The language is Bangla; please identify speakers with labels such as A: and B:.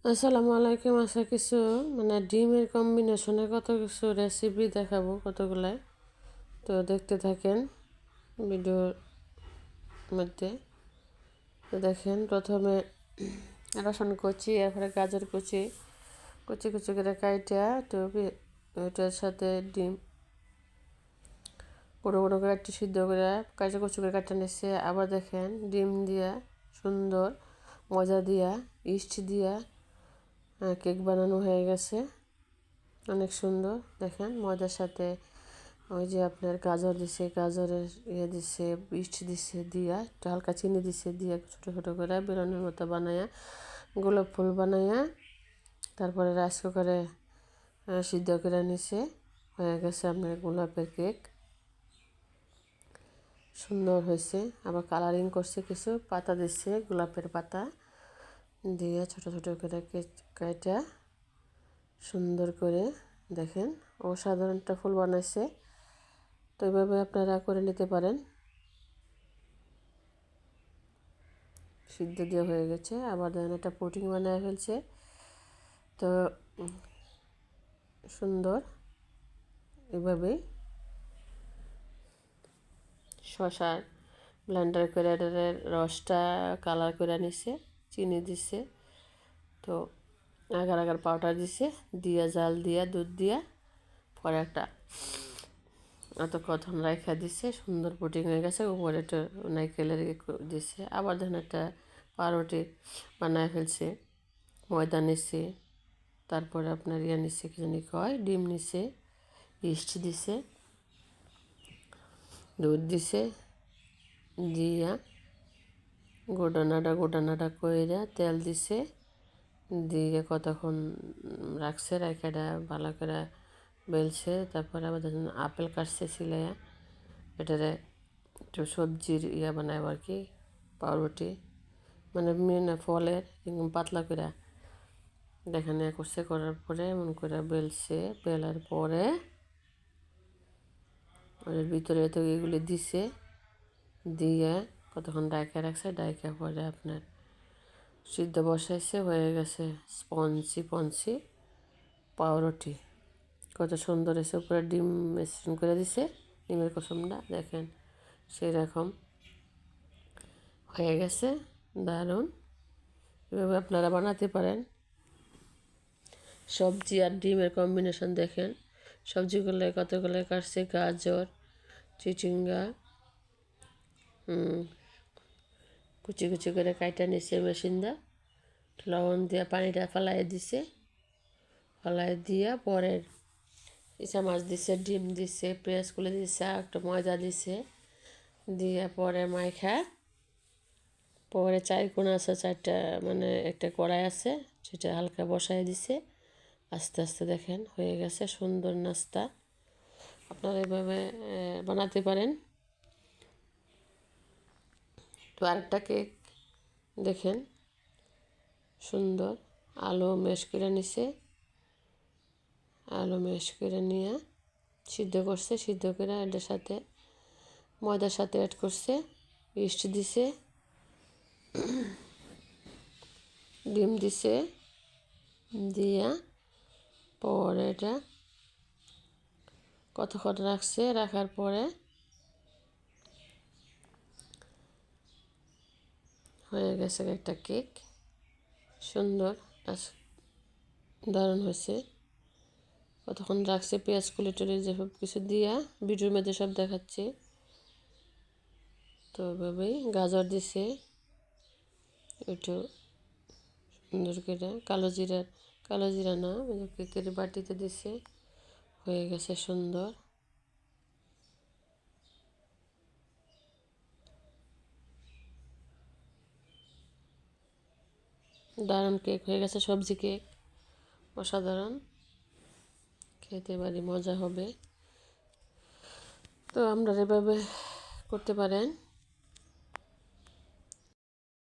A: আসসালামু আলাইকুম। আশা কিছু ডিমের কম্বিনেশনে কত কিছু রেসিপি দেখাবো কতগুলাই, তো দেখতে থাকেন ভিডিওর মধ্যে। তো দেখেন, প্রথমে রসুন কুচি, এরপরে গাজর কুচি কুচি কুচি করে কাইটা, তো ওইটার সাথে ডিম বড়ো বড়ো করে একটু সিদ্ধ করে কাঁচা কুচি করে কাটা নিচ্ছে। আবার দেখেন ডিম দিয়া সুন্দর মজা দিয়া ইস্ট দিয়া কেক বানানো হয়ে গেছে, অনেক সুন্দর। দেখেন মজার সাথে ওই যে আপনার গাজর দিছে, গাজরের দিছে, বিট দিছে, দিয়া একটু হালকা চিনি দিছে, দিয়ে ছোটো ছোটো করে বেলুনের মতো বানায়া গোলাপ ফুল বানায়া তারপরে রাইস কুকারে সিদ্ধ করে নিছে। হয়ে গেছে আপনার গোলাপের কেক, সুন্দর হয়েছে। আবার কালারিং করছে, কিছু পাতা দিচ্ছে, গোলাপের পাতা দিয়ে ছোটো ছোটো করে কাটা সুন্দর করে। দেখেন অসাধারণ একটা ফুল বানাইছে। তো এইভাবে আপনারা করে নিতে পারেন। সিদ্ধ দিয়ে হয়ে গেছে। আবার দেখেন একটা পুডিং বানিয়ে ফেলছে, তো সুন্দর। এভাবেই শশার ব্লেন্ডার করে রসটা কালার করে নিছে, চিনি দিছে, তো আগার আগার পাউডার দিছে, দিয়া জাল দিয়া দুধ দিয়া পরে একটা অত কথন রাইখা দিছে, সুন্দর পুডিং হয়ে গেছে। উপরে একটা নাইকেলের দিছে। আবার ধরেন একটা পাউরুটি বানায় ফেলছে, ময়দা নিচ্ছে, তারপরে আপনার নিচ্ছে কি জানি কয়, ডিম নিচ্ছে, ইস্ট দিছে, দুধ দিছে, দিয়া গোটানাটা কইরা তেল দিছে, দিয়ে কতক্ষণ রাখছে, রাখাটা ভালো করে বেলছে। তারপরে আবার ধরুন আপেল কাটছে সিলাইয়া, এটারে একটু সবজির বানায় আর কি, পাউরুটি ফলের এরকম পাতলা করে দেখানে করছে। করার পরে এমন করে বেলছে, বেলার পরে ওর ভিতরে তো এগুলি দিছে, দিয়ে কতক্ষণ ডাইকা রাখছে, ডাইকা পরে আপনার সিদ্ধ বসাইছে, হয়ে গেছে স্পঞ্জি পাউরুটি। কত সুন্দর এসে উপরে ডিম মেশিন করে দিছে, ডিমের কুসুমটা দেখেন সেরকম হয়ে গেছে, দারুণ। এভাবে আপনারা বানাতে পারেন। সবজি আর ডিমের কম্বিনেশন দেখেন, সবজিগুলো কতগুলো কাটছে, গাজর, চিচিঙ্গা কুচি কুচি করে কাইটা নিছে মেশিন দা, লবণ দিয়া পানিটা ফালাই দিছে, ফালাই দিয়া পরে ইসা মাছ দিছে, ডিম দিছে, পেঁয়াজ কুলে দিছে, একটা ময়দা দিছে, দিয়ে পরে মাইখা পরে কোণ আছে চারটা, একটা কড়াই আছে, সেটা হালকা বসায় দিছে। আস্তে আস্তে দেখেন হয়ে গেছে সুন্দর নাস্তা। আপনারা এভাবে বানাতে পারেন। তো আরেকটা কেক দেখেন সুন্দর, আলু ম্যাশ করে নিছে, আলু ম্যাশ করে নিয়ে সিদ্ধ করছে, সিদ্ধ করে এটার সাথে ময়দার সাথে অ্যাড করছে, ইস্ট দিছে, ডিম দিছে, দিয়া পরে এটা কতক্ষণ রাখছে, রাখার পরে হয়ে গেছে একটা কেক, সুন্দর দারুণ হয়েছে। কতক্ষণ রাখছে, পেঁয়াজ কুলি টুলি যেসব কিছু দিয়া ভিডিওর মধ্যে সব দেখাচ্ছে। তো এভাবেই গাজর দিছে একটু সুন্দর করে, কালো জিরা না, কেকের বাটিতে দিছে, হয়ে গেছে সুন্দর। দারুণ কেক হয়ে গেছে, সবজি কেক, অসাধারণ, খেতে পারি মজা হবে। তো আমরা এভাবে করতে পারেন।